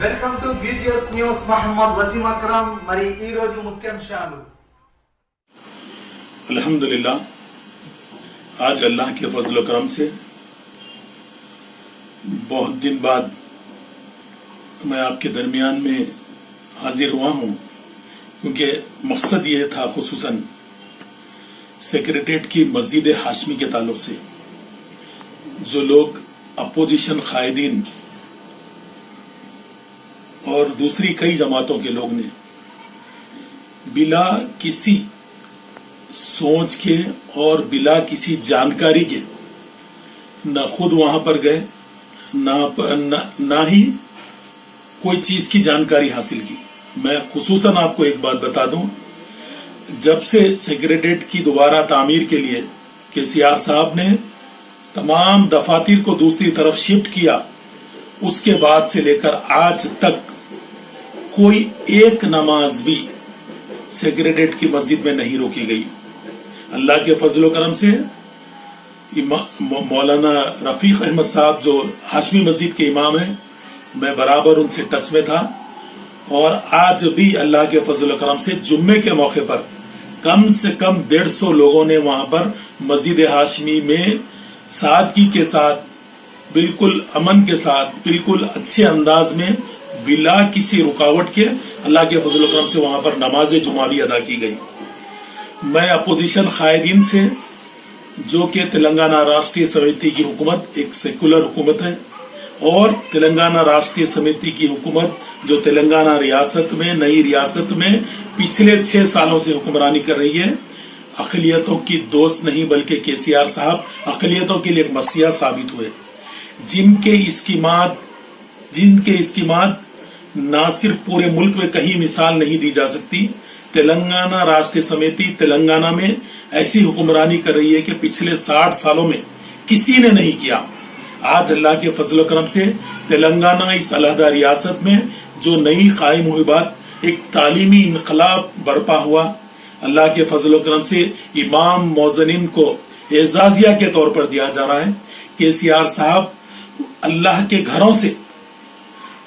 Welcome to BTS news. Mohammad Waseem Akram. మరి ఈ రోజు ముఖ్యాంశాలు. अल्हम्दुलिल्लाह, आज अल्लाह के फजल करम से बहुत दिन बाद मैं आपके दरमियान में हाजिर हुआ हूं, क्योंकि मकसद ये था खुसूसन सेक्रेटरीट की मस्जिद हाशमी के ताल्लुक से जो लोग अपोजिशन कायदीन और दूसरी कई जमातों के लोग ने बिला किसी सोच के और बिला किसी जानकारी के न खुद वहां पर गए ना ही कोई चीज की जानकारी हासिल की। मैं खुसूसन आपको एक बात बता दूं, जब से सेक्रेटरीट की दोबारा तामीर के लिए KCR साहब ने तमाम दफातर को दूसरी तरफ शिफ्ट किया, उसके बाद से लेकर आज तक कोई एक नमाज भी सेक्रेटरीट की मस्जिद में नहीं रोकी गई। अल्लाह के फजल करम से मौलाना रफीक अहमद साहब जो हाशमी मस्जिद के इमाम हैं, मैं बराबर उनसे टच में था और आज भी अल्लाह के फजल करम से जुम्मे के मौके पर कम से कम 150 लोगों ने वहां पर मस्जिद हाशमी में सादगी के साथ, बिल्कुल अमन के साथ, बिल्कुल अच्छे अंदाज में बिला किसी रुकावट के अल्लाह के फजल करम से वहां पर नमाज जुमा भी अदा की गई। मैं अपोजिशन कायदीन से, जो कि तेलंगाना राष्ट्रीय समिति की हुकूमत एक सेकुलर हुकूमत है और तेलंगाना राष्ट्रीय समिति की हुकूमत जो तेलंगाना रियासत में, नई रियासत में पिछले 6 सालों से हुक्मरानी कर रही है, अक़लियतों की दोस्त नहीं बल्कि KCR साहब अक़लियतों के लिए एक मसीहा साबित हुए, जिनके इस्कीमात ना सिर्फ पूरे मुल्क में कहीं मिसाल नहीं दी जा सकती। तेलंगाना राष्ट्रीय समिति तेलंगाना में ऐसी हुक्मरानी कर रही है कि पिछले 60 सालों में किसी ने नहीं किया। आज अल्लाह के फजल करम से तेलंगाना इस अलहदा रियासत में जो नई कायम हुई बात, एक तालीमी इनकलाब बर्पा हुआ। अल्लाह के फजल करम से इमाम मौजनिन को एजाजिया के तौर पर दिया जा रहा है। KCR साहब अल्लाह के घरों से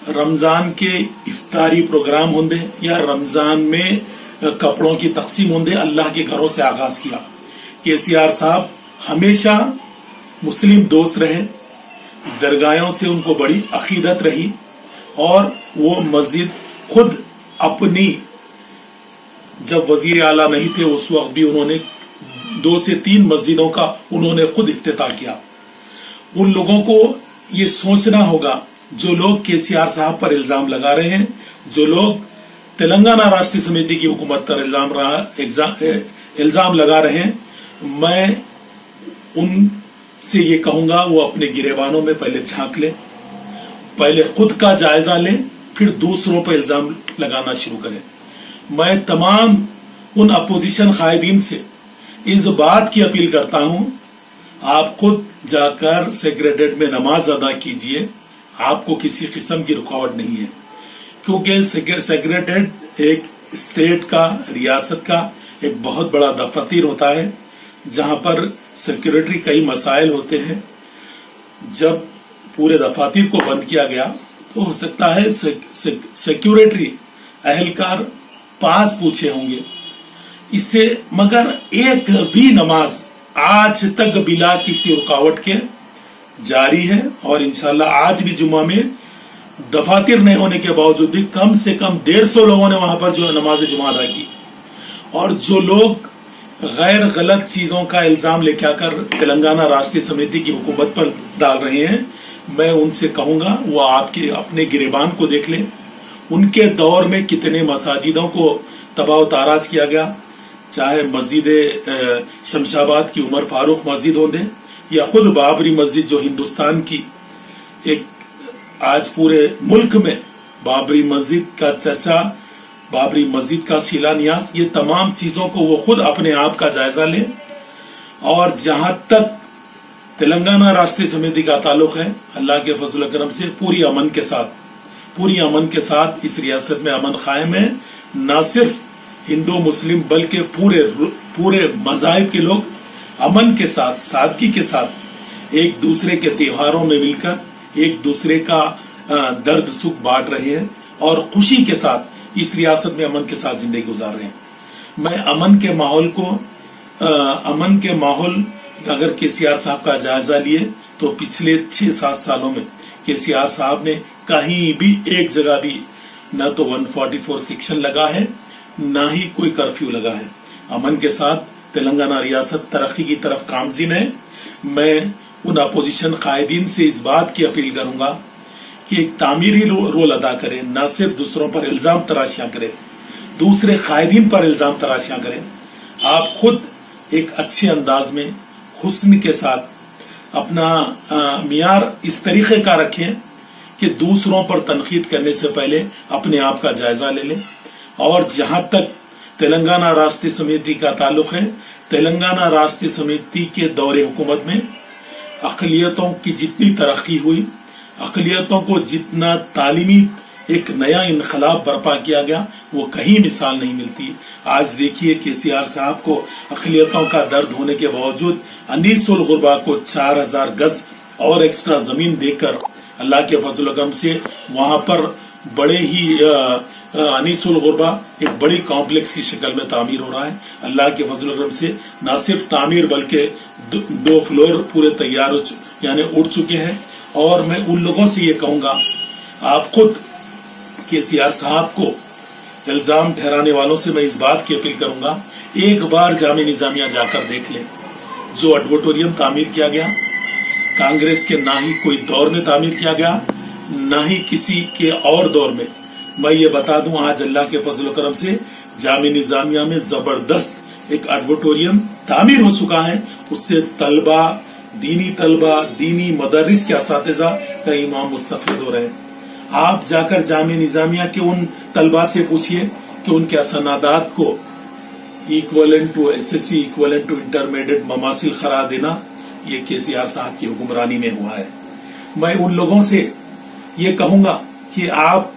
रमजान के इफ्तारी प्रोग्राम होंगे या रमजान में कपड़ों की तकसीम होंगे, अल्लाह के घरों से आगाज किया। KCR साहब हमेशा मुस्लिम दोस्त रहे, दरगाहों से उनको बड़ी अकीदत रही और वो मस्जिद खुद अपनी, जब वजीर आला नहीं थे उस वक्त भी उन्होंने 2 से 3 मस्जिदों का उन्होंने खुद इफ्तिताह किया। उन लोगों को ये सोचना होगा, जो लोग KCR साहब पर इल्जाम लगा रहे हैं, जो लोग तेलंगाना राष्ट्रीय समिति की हुकूमत पर इल्जाम लगा रहे हैं, मैं उनसे ये कहूंगा वो अपने गिरेबानों में पहले झांक ले, पहले खुद का जायजा ले, फिर दूसरों पर इल्जाम लगाना शुरू करें। मैं तमाम उन अपोजिशन कायदीन से इस बात की अपील करता हूं, आप खुद जाकर सेक्रेटरीट में नमाज अदा कीजिए, आपको किसी किस्म की रुकावट नहीं है, क्योंकि सेक्रेटरीट एक स्टेट का, रियासत का एक बहुत बड़ा दफ्तर होता है, जहां पर सेक्रेटरी कई मसाइल होते हैं। जब पूरे दफातर को बंद किया गया तो हो सकता है सेक्रेटरी अहलकार पास पूछे होंगे इससे, मगर एक भी नमाज आज तक बिला किसी रुकावट के जारी है और इंशाल्लाह आज भी जुम्मा में दफातर नहीं होने के बावजूद भी कम से कम 150 लोगों ने वहां पर जो नमाज जुमा अदा की। और जो लोग गैर गलत चीजों का इल्जाम लेके आकर तेलंगाना राष्ट्रीय समिति की हुकूमत पर डाल रहे हैं, मैं उनसे कहूंगा वो आपके अपने गिरेबान को देख लें। उनके दौर में कितने मसाजिदों को तबाह ताराज किया गया, चाहे मस्जिद शमशाबाद की उमर फारूक मस्जिद होंगे या खुद बाबरी मस्जिद जो हिंदुस्तान की एक, आज पूरे मुल्क में बाबरी मस्जिद का चर्चा, बाबरी मस्जिद का शिलान्यास, ये तमाम चीजों को वो खुद अपने आप का जायजा ले। और जहां तक तेलंगाना राष्ट्रीय समिति का ताल्लुक है, अल्लाह के फजल करम से पूरी अमन के साथ इस रियासत में अमन कायम है। न सिर्फ हिंदू मुस्लिम बल्कि पूरे मज़ाहिब के लोग अमन के साथ, सादगी के साथ एक दूसरे के त्योहारों में मिलकर, एक दूसरे का दर्द सुख बांट रहे हैं और खुशी के साथ इस रियासत में अमन के साथ जिंदगी गुजार रहे हैं। मैं अमन के माहौल अगर केसीआर साहब का जायजा लिए तो पिछले 6-7 सालों में केसीआर साहब ने कहीं भी एक जगह भी न तो 144 सेक्शन लगा है न ही कोई कर्फ्यू लगा है। अमन के साथ तेलंगाना रियासत तरक्की की तरफ गामज़िन है। मैं उन अपोजिशन कायदीन से इस बात की अपील करूंगा कि एक तामीरी रोल अदा करें, न सिर्फ दूसरों पर इल्जाम तराशियां करें, दूसरे कायदीन पर इल्जाम तराशियां करें। आप खुद एक अच्छे अंदाज में हुस्न के साथ अपना मियार इस तरीके का रखें कि दूसरों पर तनकीद करने से पहले अपने आप का जायजा ले लें। और जहां तक तेलंगाना राष्ट्रीय समिति का ताल्लुक है, तेलंगाना राष्ट्रीय समिति के दौरे हुकूमत में अक़लियतों की जितनी तरक्की हुई, अक़लियतों को जितना तालीमी एक नया इनकलाब बर्पा किया गया, वो कहीं मिसाल नहीं मिलती। आज देखिए केसीआर साहब को अक़लियतों का दर्द होने के बावजूद अनीसुल गुरबा को 4000 गज और एक्स्ट्रा जमीन देकर अल्लाह के फजल करम से वहां पर बड़े ही अनीसुल गुरबा एक बड़ी कॉम्प्लेक्स की शक्ल में तामीर हो रहा है। अल्लाह के फजल करम से न सिर्फ तामीर बल्कि 2 फ्लोर पूरे तैयार यानी उड़ चुके हैं। और मैं उन लोगों से ये कहूंगा, आप खुद केसीआर साहब को इल्जाम ठहराने वालों से मैं इस बात की अपील करूंगा, एक बार जामे निजामिया जाकर देख लें। जो ऑडिटोरियम तामीर किया गया, कांग्रेस के ना ही कोई दौर में तामीर किया गया, ना ही किसी के और दौर में। मैं ये बता दूं, आज अल्लाह के फजल करम से जामे निजामिया में जबरदस्त एक ऑडिटोरियम तामीर हो चुका है। उससे तलबा, दीनी मदरिस के असातिज़ा का इमाम मुस्तफीद हो रहे हैं। आप जाकर जामे निजामिया के उन तलबा से पूछिए कि उनके सनादात को equivalent to SSC, equivalent to intermediate ममासिल करार देना ये केसीआर साहब की हुक्मरानी में हुआ है। मैं उन लोगों से ये कहूंगा कि आप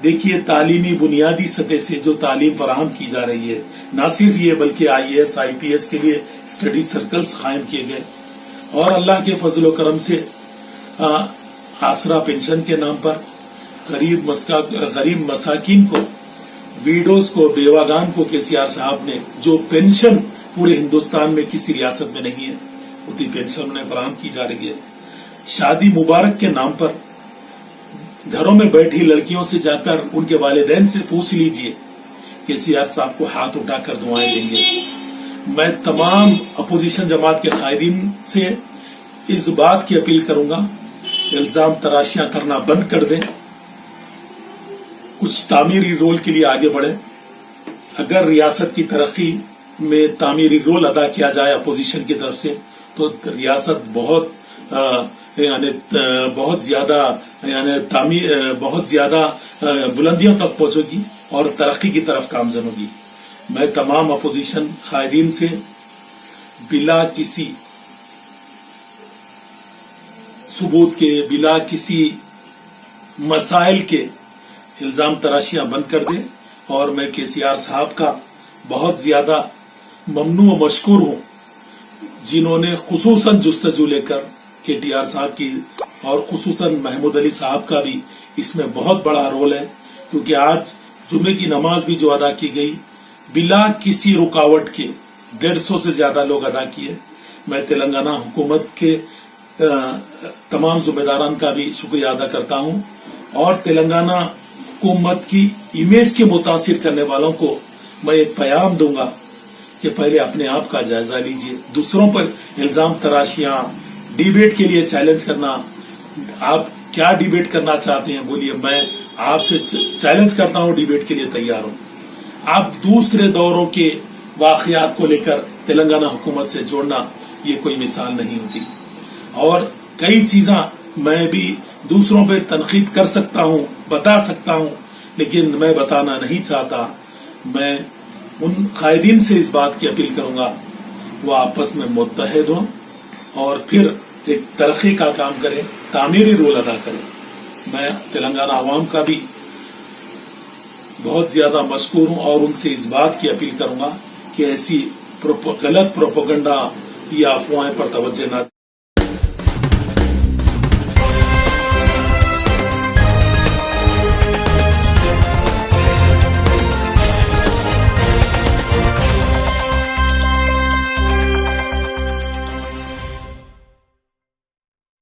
देखिए, तालीमी बुनियादी सतह से जो तालीम फराहम की जा रही है, न सिर्फ ये बल्कि IAS IPS के लिए स्टडी सर्कल्स कायम किए गए और अल्लाह के फजल करम से आसरा पेंशन के नाम पर गरीब मसाकिन को, विडोज को, बेवागान को केसीआर साहब ने जो पेंशन पूरे हिंदुस्तान में किसी रियासत में नहीं है उतनी पेंशन उन्हें फराहम की जा रही है। शादी मुबारक के नाम पर घरों में बैठी लड़कियों से जाकर उनके वालिदैन से पूछ लीजिए, केसीआर साहब को हाथ उठाकर दुआएं देंगे। मैं तमाम अपोजिशन जमात के कायदीन से इस बात की अपील करूंगा, इल्जाम तराशियां करना बंद कर दें, कुछ तामीरी रोल के लिए आगे बढ़े। अगर रियासत की तरक्की में तामीरी रोल अदा किया जाए अपोजिशन की तरफ से तो रियासत बहुत ज्यादा बुलंदियों तक पहुंचेगी और तरक्की की तरफ गामज़िन होगी। मैं तमाम अपोजिशन कायदीन से बिला किसी सबूत के, बिला किसी मसाइल के इल्जाम तराशियां बंद कर दें। और मैं केसीआर साहब का बहुत ज्यादा ममनू व मशकूर हूं जिन्होंने खुसूसन जुस्तजू लेकर KTR साहब की और खुसूसन महमूद अली साहब का भी इसमें बहुत बड़ा रोल है, क्योंकि आज जुम्मे की नमाज भी जो अदा की गई बिला किसी रुकावट के 150 से ज्यादा लोग अदा किए। मैं तेलंगाना हुकूमत के तमाम जिम्मेदारान का भी शुक्रिया अदा करता हूं और तेलंगाना हुकूमत की इमेज के मुतासिर करने वालों को मैं एक पैगाम दूंगा कि पहले अपने आप का जायजा लीजिए। दूसरों पर इल्जाम तराशियां, डिबेट के लिए चैलेंज करना, आप क्या डिबेट करना चाहते हैं बोलिए, मैं आपसे चैलेंज करता हूं, डिबेट के लिए तैयार हूं। आप दूसरे दौरों के वाकयात को लेकर तेलंगाना हुकूमत से जोड़ना ये कोई मिसाल नहीं होती। और कई चीजें मैं भी दूसरों पे तनकीद कर सकता हूं, बता सकता हूं, लेकिन मैं बताना नहीं चाहता। मैं उन कायदीन से इस बात की अपील करूंगा वो आपस में मुत्तहिद हों और फिर एक तरक्की का काम करें, तामीरी रोल अदा करें। मैं तेलंगाना आवाम का भी बहुत ज्यादा मशकूर हूं और उनसे इस बात की अपील करूंगा कि ऐसी गलत प्रोपेगेंडा या अफवाहें पर तवज्जो न